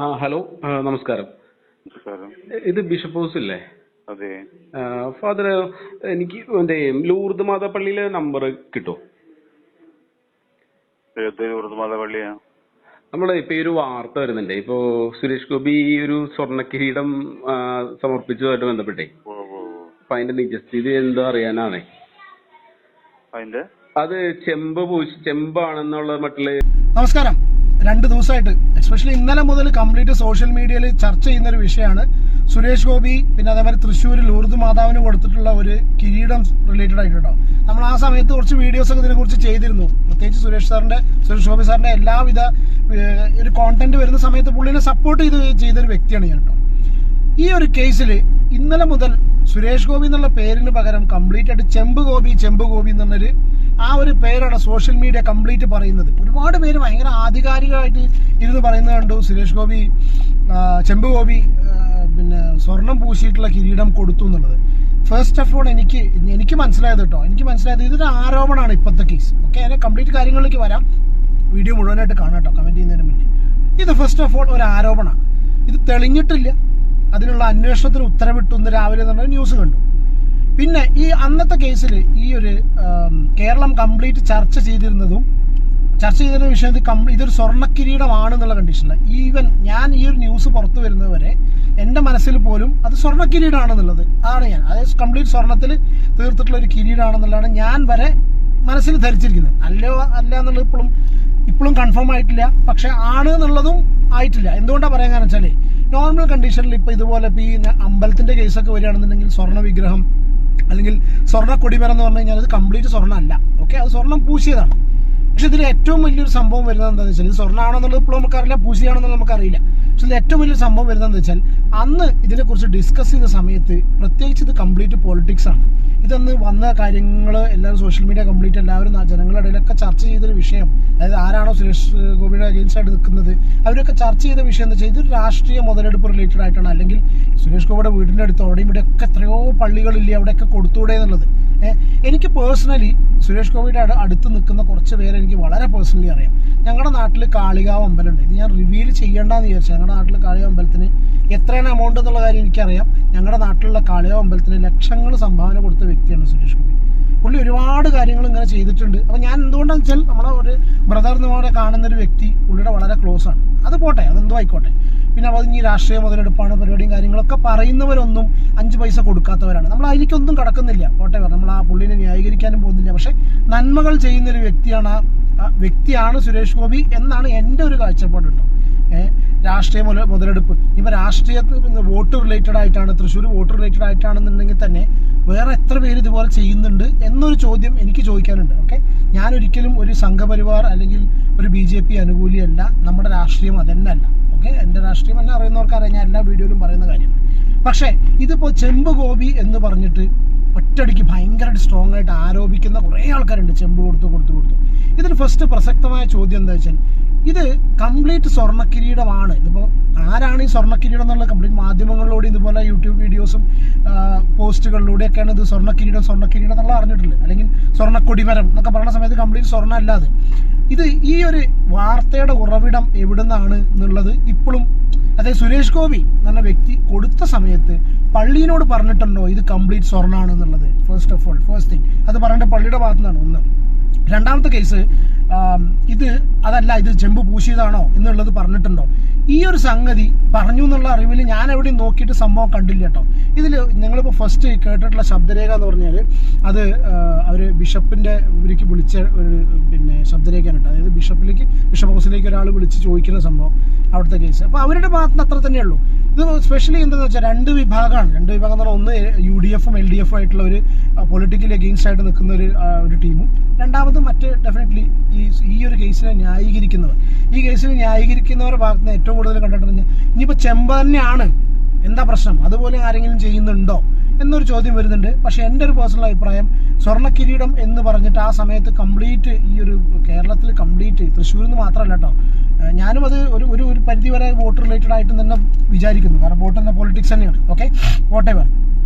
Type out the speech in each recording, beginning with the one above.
Hello, നമസ്കാരം. ഇത് bishop house അല്ലേ? അതെ. ഫാദർ, എനിക്ക് എന്റെ ലൂർദ് മാതാ പള്ളിയിലെ നമ്പർ കിട്ടുമോ? ലൂർദ് മാതാ പള്ളിയാ? നമ്മളെ ഇപ്പൊ ഈ ഒരു വാർത്ത വരുന്നുണ്ട്. ഇപ്പോ സുരേഷ് ഗോപി ഈ ഒരു സ്വർണ്ണ കിരീടം സമർപ്പിച്ചതുമായിട്ട് ബന്ധപ്പെട്ടേ, അപ്പൊ അതിന്റെ നിജസ്ഥിതി എന്താ അറിയാനാണേ. അത് ചെമ്പാണെന്നുള്ള മട്ടില്. നമസ്കാരം. 2 ദിവസമായിട്ട് എസ്പെഷ്യലി ഇന്നലെ മുതൽ കംപ്ലീറ്റ് സോഷ്യൽ മീഡിയയിൽ ചർച്ച ചെയ്യുന്ന ഒരു വിഷയമാണ് സുരേഷ് ഗോപി, പിന്നെ അതേമാതിരി തൃശ്ശൂർ ലൂർദ് മാതാവിന് കൊടുത്തിട്ടുള്ള ഒരു കിരീടം റിലേറ്റഡ് ആയിട്ടുണ്ടോ. നമ്മൾ ആ സമയത്ത് കുറച്ച് വീഡിയോസ് ഒക്കെ ഇതിനെക്കുറിച്ച് ചെയ്തിരുന്നു. പ്രത്യേകിച്ച് സുരേഷ് ഗോപി സാറിന്റെ എല്ലാവിധ ഒരു കോണ്ടന്റ് വരുന്ന സമയത്ത് പുള്ളിനെ സപ്പോർട്ട് ചെയ്തൊരു വ്യക്തിയാണ് ഞാൻ കേട്ടോ. ഈ ഒരു കേസിൽ ഇന്നലെ മുതൽ സുരേഷ് ഗോപി എന്നുള്ള പേരിന് പകരം കംപ്ലീറ്റ് ആയിട്ട് ചെമ്പ് ഗോപി എന്നുള്ളൊരു ആ ഒരു പേരാണ് സോഷ്യൽ മീഡിയ കംപ്ലീറ്റ് പറയുന്നത്. ഒരുപാട് പേര് ഭയങ്കര ആധികാരികമായിട്ട് ഇരുന്ന് പറയുന്നത് കണ്ടു. സുരേഷ് ഗോപി ചെമ്പ് ഗോപി പിന്നെ സ്വർണം പൂശിയിട്ടുള്ള കിരീടം കൊടുത്തു എന്നുള്ളത്. ഫസ്റ്റ് ഓഫ് ഓൾ എനിക്ക് മനസ്സിലായത് കേട്ടോ, ഇതൊരു ആരോപണമാണ് ഇപ്പോഴത്തെ കേസ്. ഓക്കെ, അതിനെ കംപ്ലീറ്റ് കാര്യങ്ങളിലേക്ക് വരാം. വീഡിയോ മുഴുവനായിട്ട് കാണാം കേട്ടോ, കമന്റ് ചെയ്യുന്നതിന് മുന്നേ. ഇത് ഫസ്റ്റ് ഓഫ് ഓൾ ഒരു ആരോപണമാണ്. ഇത് തെളിഞ്ഞിട്ടില്ല. അതിനുള്ള അന്വേഷണത്തിന് ഉത്തരവിട്ടു എന്ന് രാവിലെ തന്നെ ന്യൂസ് കണ്ടു. പിന്നെ ഈ അന്നത്തെ കേസിൽ ഈ ഒരു കേരളം കംപ്ലീറ്റ് ചർച്ച ചെയ്തിരുന്ന വിഷയം ഇതൊരു സ്വർണ്ണക്കിരീടമാണെന്നുള്ള കണ്ടീഷനിൽ ഈവൻ ഞാൻ ഈ ഒരു ന്യൂസ് പുറത്തു വരുന്നതുവരെ എൻ്റെ മനസ്സിൽ പോലും അത് സ്വർണ്ണക്കിരീടമാണെന്നുള്ളത് അതായത് കംപ്ലീറ്റ് സ്വർണ്ണത്തിൽ തീർത്തിട്ടുള്ള ഒരു കിരീടമാണെന്നുള്ളതാണ് ഞാൻ വരെ മനസ്സിൽ ധരിച്ചിരിക്കുന്നത്. അല്ല എന്നുള്ളത് ഇപ്പോഴും കൺഫേം ആയിട്ടില്ല. പക്ഷെ ആണ് എന്നുള്ളതും ആയിട്ടില്ല. എന്തുകൊണ്ടാണ് പറയാൻ കാരണം വെച്ചാൽ നോർമൽ കണ്ടീഷനിൽ ഇപ്പൊ ഇതുപോലെ ഈ അമ്പലത്തിന്റെ കേസൊക്കെ വരികയാണെന്നുണ്ടെങ്കിൽ സ്വർണ്ണ വിഗ്രഹം അല്ലെങ്കിൽ സ്വർണ്ണ കൊടിമരം എന്ന് പറഞ്ഞു കഴിഞ്ഞാൽ അത് കംപ്ലീറ്റ് സ്വർണ്ണം അല്ല. ഓക്കെ, അത് സ്വർണ്ണം പൂശിയതാണ്. പക്ഷെ ഇതിൽ ഏറ്റവും വലിയൊരു സംഭവം വരുന്നത് എന്താണെന്ന് വെച്ചാൽ ഇത് സ്വർണ്ണമാണെന്നുള്ളത് ഇപ്പോൾ നമുക്കറിയില്ല, പൂശിയാണെന്നുള്ളത് നമുക്കറിയില്ല. പക്ഷെ ഇതിൽ ഏറ്റവും വലിയൊരു സംഭവം വരുന്നതെന്ന് വെച്ചാൽ അന്ന് ഇതിനെക്കുറിച്ച് ഡിസ്കസ് ചെയ്ത സമയത്ത് പ്രത്യേകിച്ച് ഇത് കംപ്ലീറ്റ് പൊളിറ്റിക്സ് ആണ്. ഇതന്ന് വന്ന കാര്യങ്ങൾ എല്ലാവരും സോഷ്യൽ മീഡിയ കംപ്ലീറ്റ് എല്ലാവരും ജനങ്ങളുടെ ഇടയിലൊക്കെ ചർച്ച ചെയ്തൊരു വിഷയം. അതായത് ആരാണോ സുരേഷ് ഗോപിയുടെ അഗെയിൻസ്റ്റ് ആയിട്ട് നിൽക്കുന്നത് അവരൊക്കെ ചർച്ച ചെയ്ത വിഷയം എന്താ വെച്ചാൽ ഇതൊരു രാഷ്ട്രീയ മുതലെടുപ്പ് റിലേറ്റഡ് ആയിട്ടാണ്. അല്ലെങ്കിൽ സുരേഷ് ഗോപിയുടെ വീടിൻ്റെ അടുത്ത് അവിടെയും ഇവിടെയൊക്കെ എത്രയോ പള്ളികളില്ലേ, അവിടെയൊക്കെ കൊടുത്തൂടെ എന്നുള്ളത്. എനിക്ക് പേഴ്സണലി സുരേഷ് ഗോപിയുടെ അടുത്ത് നിൽക്കുന്ന കുറച്ച് പേരെ എനിക്ക് വളരെ പേഴ്സണലി അറിയാം. ഞങ്ങളുടെ നാട്ടിൽ കാളികാവ് അമ്പലമുണ്ട്. ഇത് ഞാൻ റിവീൽ ചെയ്യേണ്ടെന്ന് വിചാരിച്ചു. ഞങ്ങളുടെ നാട്ടിൽ കാളികാവ് അമ്പലത്തിന് എത്രയാണ് എമൗണ്ട് എന്നുള്ള കാര്യം എനിക്കറിയാം. ഞങ്ങളുടെ നാട്ടിലുള്ള കാളികാവ് അമ്പലത്തിന് ലക്ഷങ്ങൾ സംഭാവന കൊടുത്ത വ്യക്തിയാണ് സുരേഷ് ഗോപി. പുള്ളി ഒരുപാട് കാര്യങ്ങൾ ഇങ്ങനെ ചെയ്തിട്ടുണ്ട്. അപ്പം ഞാൻ എന്തുകൊണ്ടാണെന്ന് വെച്ചാൽ നമ്മളെ ഒരു ബ്രദർ എന്നപോലെ കാണുന്ന ഒരു വ്യക്തി പുള്ളിയുടെ വളരെ ക്ലോസ് ആണ്. അത് പോട്ടെ, അതെന്തോ ആയിക്കോട്ടെ. പിന്നെ അത് ഇനി രാഷ്ട്രീയ മുതലെടുപ്പാണ് പരിപാടിയും കാര്യങ്ങളൊക്കെ പറയുന്നവരൊന്നും 5 പൈസ കൊടുക്കാത്തവരാണ്. നമ്മൾ അതിലേക്കൊന്നും കടക്കുന്നില്ല. പോട്ടെ, നമ്മൾ ആ പുള്ളിനെ ന്യായീകരിക്കാനും പോകുന്നില്ല. പക്ഷെ നന്മകൾ ചെയ്യുന്നൊരു വ്യക്തിയാണ് സുരേഷ് ഗോപി എന്നാണ് എൻ്റെ ഒരു കാഴ്ചപ്പാട് കേട്ടോ. രാഷ്ട്രീയ മുതലെടുപ്പ് ഇപ്പോൾ രാഷ്ട്രീയത്തിൽ വോട്ട് റിലേറ്റഡ് ആയിട്ടാണ്, തൃശ്ശൂർ വോട്ട് റിലേറ്റഡ് ആയിട്ടാണെന്നുണ്ടെങ്കിൽ തന്നെ വേറെ എത്ര പേര് ഇതുപോലെ ചെയ്യുന്നുണ്ട് എന്നൊരു ചോദ്യം എനിക്ക് ചോദിക്കാനുണ്ട്. ഓക്കെ, ഞാനൊരിക്കലും ഒരു സംഘപരിവാർ അല്ലെങ്കിൽ ഒരു BJP അനുകൂലിയല്ല. നമ്മുടെ രാഷ്ട്രീയം അതന്നെയല്ല. ഓക്കെ, എൻ്റെ രാഷ്ട്രീയം എന്നെ അറിയുന്നവർക്കറിയാം, ഞാൻ എല്ലാ വീഡിയോയിലും പറയുന്ന കാര്യമാണ്. പക്ഷേ ഇതിപ്പോൾ ചെമ്പ് ഗോപി എന്ന് പറഞ്ഞിട്ട് ഒറ്റയടിക്ക് ഭയങ്കരമായിട്ട് സ്ട്രോങ് ആയിട്ട് ആരോപിക്കുന്ന കുറേ ആൾക്കാരുണ്ട്. ചെമ്പ് കൊടുത്തു. ഇതിന് ഫസ്റ്റ് പ്രസക്തമായ ചോദ്യം എന്താ വെച്ചാൽ ഇത് കംപ്ലീറ്റ് സ്വർണ്ണക്കിരീടമാണ്. ഇതിപ്പോൾ ആരാണ് ഈ സ്വർണ്ണക്കിരീടം എന്നുള്ളത് കംപ്ലീറ്റ് മാധ്യമങ്ങളിലൂടെ ഇതുപോലെ യൂട്യൂബ് വീഡിയോസും പോസ്റ്റുകളിലൂടെയൊക്കെയാണ് ഇത് സ്വർണ്ണക്കിരീടം എന്നുള്ള അറിഞ്ഞിട്ടുള്ളത്. അല്ലെങ്കിൽ സ്വർണ്ണക്കൊടിമരം എന്നൊക്കെ പറയുന്ന സമയത്ത് കംപ്ലീറ്റ് സ്വർണ്ണം അല്ലാതെ ഇത് ഈ ഒരു വാർത്തയുടെ ഉറവിടം എവിടുന്നാണ് എന്നുള്ളത് ഇപ്പോഴും, അതായത് സുരേഷ് ഗോപി എന്ന വ്യക്തി കൊടുത്ത സമയത്ത് പള്ളിയോട് പറഞ്ഞിട്ടുണ്ടോ ഇത് കംപ്ലീറ്റ് സ്വർണ്ണമാണെന്നുള്ളത്? ഫസ്റ്റ് തിങ് അത് പറയേണ്ട പള്ളിയുടെ ഭാഗത്തു നിന്നാണ് ഒന്ന്. രണ്ടാമത്തെ കേസ് ഇത് ചെമ്പ് പൂശിയതാണോ എന്നുള്ളത് പറഞ്ഞിട്ടുണ്ടോ? ഈ ഒരു സംഗതി പറഞ്ഞു എന്നുള്ള അറിവിൽ ഞാൻ എവിടെയും നോക്കിയിട്ട് സംഭവം കണ്ടില്ല കേട്ടോ. ഇതിൽ ഞങ്ങളിപ്പോൾ ഫസ്റ്റ് കേട്ടിട്ടുള്ള ശബ്ദരേഖ എന്ന് പറഞ്ഞാൽ അത് അവർ ബിഷപ്പിൻ്റെ ഇവർക്ക് വിളിച്ച ഒരു ശബ്ദരേഖയാണ് കേട്ടോ. അതായത് ബിഷപ്പ് ഹൗസിലേക്ക് ഒരാൾ വിളിച്ച് ചോദിക്കുന്ന സംഭവം അവിടുത്തെ കേസ്. അപ്പോൾ അവരുടെ ഭാഗത്ത് നിന്ന് അത്ര തന്നെയുള്ളൂ. ഇത് സ്പെഷ്യലി എന്താണെന്ന് വെച്ചാൽ 2 വിഭാഗമാണ്. 2 വിഭാഗം എന്ന് പറഞ്ഞാൽ ഒന്ന് UDF LDF ആയിട്ടുള്ള ഒരു പൊളിറ്റിക്കലി അഗെയിൻസ്റ്റ് ആയിട്ട് നിൽക്കുന്ന ഒരു ടീമും, രണ്ടാമത് മറ്റ് ഡെഫിനറ്റ്ലി ഈ ഒരു കേസിനെ ന്യായീകരിക്കുന്നവർ. ഈ കേസിനെ ന്യായീകരിക്കുന്നവരുടെ ഭാഗത്ത് നിന്ന് ഏറ്റവും കൂടുതൽ കണ്ടിട്ടുണ്ടെങ്കിൽ ഇനിയിപ്പോൾ ചെമ്പ് തന്നെയാണ്, എന്താ പ്രശ്നം, അതുപോലെ ആരെങ്കിലും ചെയ്യുന്നുണ്ടോ എന്നൊരു ചോദ്യം വരുന്നുണ്ട്. പക്ഷേ എൻ്റെ ഒരു പേഴ്സണൽ അഭിപ്രായം സ്വർണ്ണക്കിരീടം എന്ന് പറഞ്ഞിട്ട് ആ സമയത്ത് കംപ്ലീറ്റ് ഈ ഒരു കേരളത്തിൽ കംപ്ലീറ്റ് തൃശ്ശൂരിൽ നിന്ന് മാത്രമല്ല കേട്ടോ, ഞാനും അത് ഒരു പരിധി വരെ വോട്ട് റിലേറ്റഡ് ആയിട്ട് തന്നെ വിചാരിക്കുന്നു. കാരണം വോട്ട് എന്ന പൊളിറ്റിക്സ് തന്നെയാണ്. ഓക്കെ, വോട്ടെവർ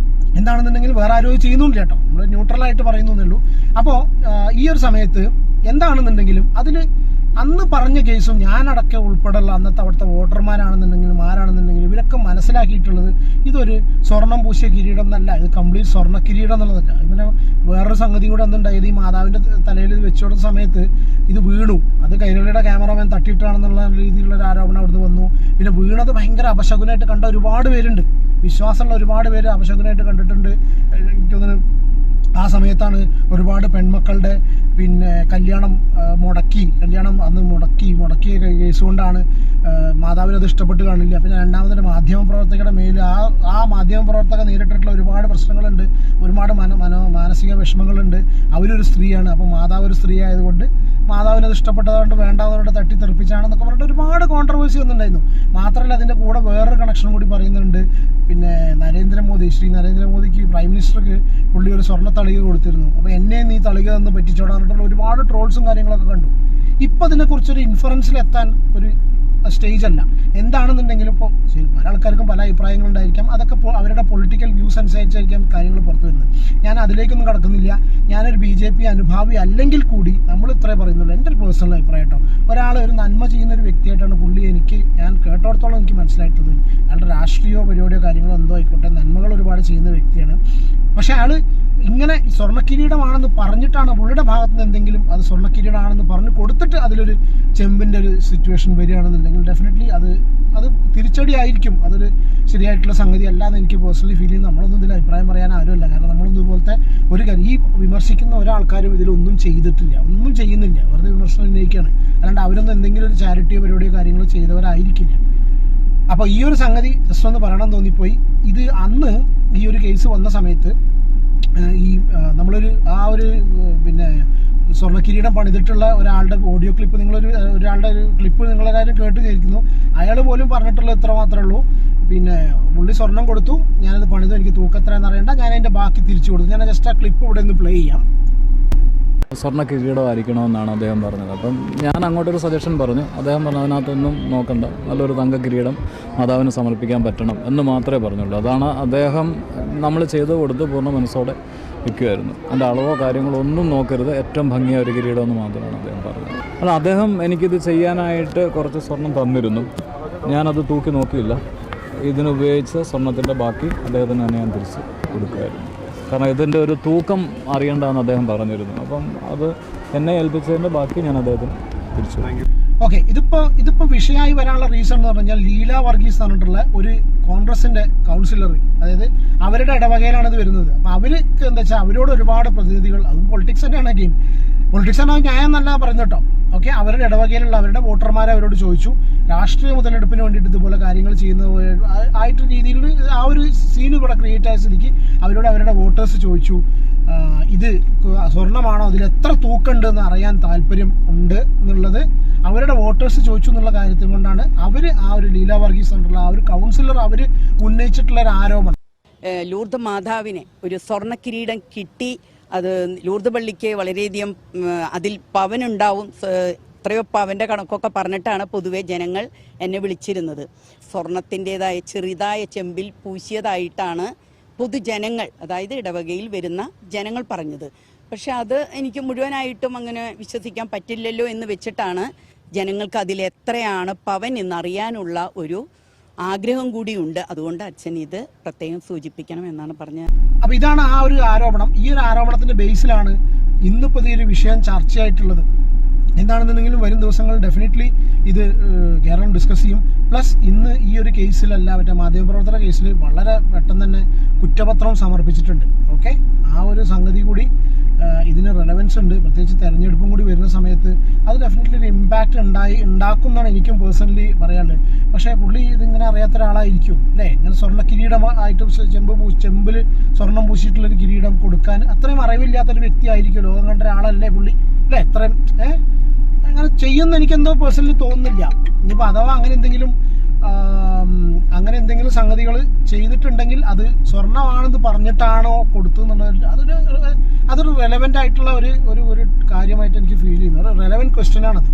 എന്താണെന്നുണ്ടെങ്കിൽ വേറെ ആരും ചെയ്യുന്നുണ്ട് കേട്ടോ, നമ്മൾ ന്യൂട്രലായിട്ട് പറയുന്നേ ഉള്ളൂ. അപ്പോൾ ഈ ഒരു സമയത്ത് എന്താണെന്നുണ്ടെങ്കിലും അതിൽ അന്ന് പറഞ്ഞ കേസും ഞാനടക്കം ഉൾപ്പെടെയുള്ള അന്നത്തെ അവിടുത്തെ വോട്ടർമാരാണെന്നുണ്ടെങ്കിൽ അവരൊക്കെ മനസ്സിലാക്കിയിട്ടുള്ളത് ഇതൊരു സ്വർണം പൂശിയ കിരീടം എന്നല്ല, ഇത് കംപ്ലീറ്റ് സ്വർണ്ണ കിരീടം എന്നുള്ളതല്ല. പിന്നെ വേറൊരു സംഗതി കൂടെ എന്തുണ്ടായത്, ഈ മാതാവിൻ്റെ തലയിൽ ഇത് വെച്ചു കൊടുത്ത സമയത്ത് ഇത് വീണു, അത് കൈരളിയുടെ ക്യാമറാമാൻ തട്ടിയിട്ടാണെന്നുള്ള രീതിയിലുള്ള ഒരു ആരോപണം അവിടുന്ന് വന്നു. പിന്നെ വീണത് ഭയങ്കര അപശകുനായിട്ട് കണ്ട ഒരുപാട് പേരുണ്ട്, വിശ്വാസമുള്ള ഒരുപാട് പേര് അപശകുനായിട്ട് കണ്ടിട്ടുണ്ട്. എനിക്കൊന്ന് ആ സമയത്താണ് ഒരുപാട് പെൺമക്കളുടെ പിന്നെ കല്യാണം അന്ന് മുടക്കിയ കേസ് കൊണ്ടാണ് മാതാവിനത് ഇഷ്ടപ്പെട്ട് കാണില്ല. പിന്നെ രണ്ടാമതൊരു മാധ്യമപ്രവർത്തകരുടെ മേൽ ആ മാധ്യമപ്രവർത്തക നേരിട്ടിട്ടുള്ള ഒരുപാട് പ്രശ്നങ്ങളുണ്ട്, ഒരുപാട് മാനസിക വിഷമങ്ങളുണ്ട്. അവരൊരു സ്ത്രീയാണ്, അപ്പോൾ മാതാവ് ഒരു സ്ത്രീ ആയതുകൊണ്ട് മാതാവിനത് ഇഷ്ടപ്പെട്ടതുകൊണ്ട് വേണ്ടാത്തവരുടെ തട്ടിത്തെറിപ്പിച്ചാണെന്നൊക്കെ പറഞ്ഞിട്ട് ഒരുപാട് കോൺട്രവേഴ്സി വന്നിട്ടുണ്ടായിരുന്നു. മാത്രമല്ല അതിൻ്റെ കൂടെ വേറൊരു കണക്ഷൻ കൂടി പറയുന്നുണ്ട്. പിന്നെ ശ്രീ നരേന്ദ്രമോദിക്ക് പ്രൈം മിനിസ്റ്റർക്ക് പുള്ളി ഒരു സ്വർണ്ണ തളിക കൊടുത്തിരുന്നു. അപ്പോൾ എന്നെ നീ തളിക തന്ന് പറ്റിച്ചോടാന്നിട്ടുള്ള ഒരുപാട് ട്രോൾസും കാര്യങ്ങളൊക്കെ കണ്ടു. ഇപ്പം അതിനെക്കുറിച്ചൊരു ഇൻഫറൻസിലെത്താൻ ഒരു സ്റ്റേജ് അല്ല. എന്താണെന്നുണ്ടെങ്കിലും ഇപ്പോൾ പല ആൾക്കാർക്കും പല അഭിപ്രായങ്ങളുണ്ടായിരിക്കാം, അതൊക്കെ അവരുടെ പൊളിറ്റിക്കൽ വ്യൂസ് അനുസരിച്ചായിരിക്കാം കാര്യങ്ങൾ പുറത്തു വരുന്നത്. ഞാൻ അതിലേക്കൊന്നും കടക്കുന്നില്ല. ഞാനൊരു BJP അനുഭാവി അല്ലെങ്കിൽ കൂടി നമ്മൾ ഇത്രേ പറയുന്നുള്ളൂ, എൻ്റെ ഒരു പേഴ്സണൽ അഭിപ്രായം കേട്ടോ. ഒരാൾ ഒരു നന്മ ചെയ്യുന്ന ഒരു വ്യക്തിയായിട്ടാണ് പുള്ളി ഞാൻ കേട്ടോടത്തോളം എനിക്ക് മനസ്സിലായിട്ടുള്ളത്. അയാളുടെ രാഷ്ട്രീയമോ പരിപാടിയോ കാര്യങ്ങളോ എന്തോ ആയിക്കോട്ടെ, നന്മകൾ ഒരുപാട് ചെയ്യുന്ന വ്യക്തിയാണ്. പക്ഷെ അയാൾ ഇങ്ങനെ സ്വർണ്ണക്കിരീടമാണെന്ന് പറഞ്ഞിട്ടാണ് പുള്ളിയുടെ ഭാഗത്ത് നിന്ന് എന്തെങ്കിലും അത് സ്വർണ്ണക്കിരീടമാണെന്ന് പറഞ്ഞ് കൊടുത്തിട്ട് അതിലൊരു ചെമ്പിൻ്റെ ഒരു സിറ്റുവേഷൻ വരികയാണെന്നുണ്ടെങ്കിൽ ഡെഫിനറ്റ്ലി അത് തിരിച്ചടി ആയിരിക്കും. അതൊരു ശരിയായിട്ടുള്ള സംഗതി അല്ലാന്ന് എനിക്ക് പേഴ്സണലി ഫീൽ ചെയ്യുന്നു. നമ്മളൊന്നും ഇതിൽ അഭിപ്രായം പറയാൻ ആരുമല്ല. കാരണം നമ്മളൊന്നും ഇതുപോലത്തെ ഒരു കാര്യം ഈ വിമർശിക്കുന്ന ഒരാൾക്കാരും ഇതിലൊന്നും ചെയ്തിട്ടില്ല, ഒന്നും ചെയ്യുന്നില്ല, വെറുതെ വിമർശനം ഉന്നയിക്കുകയാണ്. അല്ലാണ്ട് അവരൊന്നും എന്തെങ്കിലും ഒരു ചാരിറ്റിയോ പരിപാടിയോ കാര്യങ്ങളോ ചെയ്തവരായിരിക്കില്ല. അപ്പോൾ ഈ ഒരു സംഗതി ജസ്റ്റ് ഒന്ന് പറയണം തോന്നിപ്പോയി. ഇത് അന്ന് ഈ ഒരു കേസ് വന്ന സമയത്ത് നമ്മളൊരു പിന്നെ സ്വർണ്ണക്കിരീടം പണിതിട്ടുള്ള ഒരാളുടെ ഓഡിയോ ക്ലിപ്പ് ഒരാളുടെ ഒരു ക്ലിപ്പ് നിങ്ങളെല്ലാവരും കേട്ട് കേൾക്കുന്നു. അയാൾ പോലും പറഞ്ഞിട്ടുള്ള ഇത്ര മാത്രമേ ഉള്ളൂ, പിന്നെ പുള്ളി സ്വർണം കൊടുത്തു, ഞാനത് പണിതു, എനിക്ക് തൂക്കത്രയെന്ന് അറിയണ്ട, ഞാൻ അതിൻ്റെ ബാക്കി തിരിച്ചു കൊടുത്തു. ഞാൻ ജസ്റ്റ് ആ ക്ലിപ്പ് ഇവിടെ ഒന്ന് പ്ലേ ചെയ്യാം. സ്വർണ്ണ കിരീടമായിരിക്കണമെന്നാണ് അദ്ദേഹം പറഞ്ഞത്. അപ്പം ഞാൻ അങ്ങോട്ടൊരു സജഷൻ പറഞ്ഞു. അദ്ദേഹം പറഞ്ഞു അതിനകത്തൊന്നും നോക്കണ്ട, നല്ലൊരു തങ്ക കിരീടം മാതാവിന് സമർപ്പിക്കാൻ പറ്റണം എന്ന് മാത്രമേ പറഞ്ഞുള്ളൂ. അതാണ് അദ്ദേഹം നമ്മൾ ചെയ്തു കൊടുത്ത് പൂർണ്ണ മനസ്സോടെ വിൽക്കുമായിരുന്നു. അതിൻ്റെ അളവോ കാര്യങ്ങളോ ഒന്നും നോക്കരുത്, ഏറ്റവും ഭംഗിയായ ഒരു കിരീടം എന്ന് മാത്രമാണ് അദ്ദേഹം പറഞ്ഞത്. അല്ല, അദ്ദേഹം എനിക്കിത് ചെയ്യാനായിട്ട് കുറച്ച് സ്വർണം തന്നിരുന്നു, ഞാനത് തൂക്കി നോക്കിയില്ല. ഇതിനുപയോഗിച്ച സ്വർണത്തിൻ്റെ ബാക്കി അദ്ദേഹത്തിന് തന്നെ ഞാൻ തിരിച്ച് കൊടുക്കുമായിരുന്നു. കാരണം ഇതിൻ്റെ ഒരു തൂക്കം അറിയേണ്ടതെന്ന് അദ്ദേഹം പറഞ്ഞിരുന്നു. അപ്പം അത് എന്നെ ഏൽപ്പിച്ചതിൻ്റെ ബാക്കി ഞാൻ അദ്ദേഹത്തിന് തിരിച്ചു. ഓക്കെ, ഇതിപ്പോൾ വിഷയമായി വരാനുള്ള റീസൺ എന്ന് പറഞ്ഞാൽ ലീല വർഗീസ് പറഞ്ഞിട്ടുള്ള ഒരു കോൺഗ്രസിൻ്റെ കൗൺസിലർ, അതായത് അവരുടെ ഇടവകയിലാണ് ഇത് വരുന്നത്. അപ്പോൾ അവർക്ക് എന്താ വെച്ചാൽ അവരോട് ഒരുപാട് പ്രതിനിധികൾ, അതും പൊളിറ്റിക്സ് തന്നെയാണ് ഗെയിം, പൊളിറ്റിക്സ് ആണ് ന്യായം എന്നല്ല പറയുന്നത് കേട്ടോ. ഓക്കെ, അവരുടെ ഇടവകയിലുള്ള അവരുടെ വോട്ടർമാരെ അവരോട് ചോദിച്ചു, രാഷ്ട്രീയ മുതലെടുപ്പിന് വേണ്ടിയിട്ട് ഇതുപോലെ കാര്യങ്ങൾ ചെയ്യുന്നത് ആയിട്ട് രീതിയിൽ ആ ഒരു സീൻ ഇവിടെ ക്രിയേറ്റ് ആയ സ്ഥിതിക്ക് അവരോട് അവരുടെ വോട്ടേഴ്സ് ചോദിച്ചു, ഇത് സ്വർണ്ണമാണോ, അതിൽ എത്ര തൂക്കമുണ്ടെന്ന് അറിയാൻ താല്പര്യം ഉണ്ട് എന്നുള്ളത് അവരുടെ വോട്ടേഴ്സ് ചോദിച്ചു എന്നുള്ള കാര്യത്തിൽ കൊണ്ടാണ് അവർ ആ ഒരു ലീല വർഗീസ് എന്നുള്ള ആ ഒരു കൗൺസിലർ അവർ ഉന്നയിച്ചിട്ടുള്ള ഒരു ആരോപണം. ലൂർദ് മാതാവിന് ഒരു സ്വർണ്ണ കിരീടം കിട്ടി, അത് ലൂർദ് പള്ളിക്ക് വളരെയധികം അതിൽ പവനുണ്ടാവും, എത്രയോ പവൻ്റെ കണക്കൊക്കെ പറഞ്ഞിട്ടാണ് പൊതുവെ ജനങ്ങൾ എന്നെ വിളിച്ചിരുന്നത്. സ്വർണത്തിൻ്റെതായ ചെറുതായ ചെമ്പിൽ പൂശിയതായിട്ടാണ് പൊതുജനങ്ങൾ, അതായത് ഇടവകയിൽ വരുന്ന ജനങ്ങൾ പറഞ്ഞത്. പക്ഷെ അത് എനിക്ക് മുഴുവനായിട്ടും അങ്ങനെ വിശ്വസിക്കാൻ പറ്റില്ലല്ലോ എന്ന് വെച്ചിട്ടാണ് ജനങ്ങൾക്ക് അതിൽ എത്രയാണ് പവൻ എന്നറിയാനുള്ള ഒരു ആഗ്രഹം കൂടിയുണ്ട്. അതുകൊണ്ട് അച്ഛൻ ഇത് പ്രത്യേകം സൂചിപ്പിക്കണം എന്നാണ് പറഞ്ഞത്. അപ്പോൾ ഇതാണ് ആ ഒരു ആരോപണം. ഈ ഒരു ആരോപണത്തിന്റെ ബേസിലാണ് ഇന്നിപ്പോൾ ഈ ഒരു വിഷയം ചർച്ചയായിട്ടുള്ളത്. എന്താണെന്നുണ്ടെങ്കിലും വരും ദിവസങ്ങളിൽ ഡെഫിനറ്റ്ലി ഇത് കേരളം ഡിസ്കസ് ചെയ്യും. പ്ലസ് ഇന്ന് ഈ ഒരു കേസിലല്ല, മറ്റേ മാധ്യമപ്രവർത്തന കേസിൽ വളരെ പെട്ടെന്ന് തന്നെ കുറ്റപത്രം സമർപ്പിച്ചിട്ടുണ്ട്. ഓക്കെ, ആ ഒരു സംഗതി കൂടി ഇതിന് റെലവൻസ് ഉണ്ട്. പ്രത്യേകിച്ച് തെരഞ്ഞെടുപ്പും കൂടി വരുന്ന സമയത്ത് അത് ഡെഫിനറ്റ്ലി ഒരു ഇമ്പാക്റ്റ് ഉണ്ടാക്കും എന്നാണ് എനിക്കും പേഴ്സണലി പറയാനുള്ളത്. പക്ഷേ പുള്ളി ഇതിങ്ങനെ അറിയാത്ത ഒരാളായിരിക്കും അല്ലേ, ഇങ്ങനെ സ്വർണ്ണ കിരീടമായിട്ട് ചെമ്പിൽ സ്വർണം പൂശിയിട്ടുള്ളൊരു കിരീടം കൊടുക്കാൻ അത്രയും അറിവില്ലാത്തൊരു വ്യക്തി ആയിരിക്കും, ലോകം കണ്ട ഒരാളല്ലേ പുള്ളി അല്ലേ, എത്രയും അങ്ങനെ ചെയ്യുമെന്ന് എനിക്കെന്തോ പേഴ്സണലി തോന്നുന്നില്ല. ഇനിയിപ്പോൾ അഥവാ അങ്ങനെ എന്തെങ്കിലും സംഗതികൾ ചെയ്തിട്ടുണ്ടെങ്കിൽ അത് സ്വർണ്ണമാണെന്ന് പറഞ്ഞിട്ടാണോ കൊടുത്തു എന്നുള്ളത് അതൊരു റെലവെൻ്റ് ആയിട്ടുള്ള ഒരു കാര്യമായിട്ട് എനിക്ക് ഫീൽ ചെയ്യുന്നു. ഒരു റെലവെൻ്റ് ക്വസ്റ്റ്യനാണത്.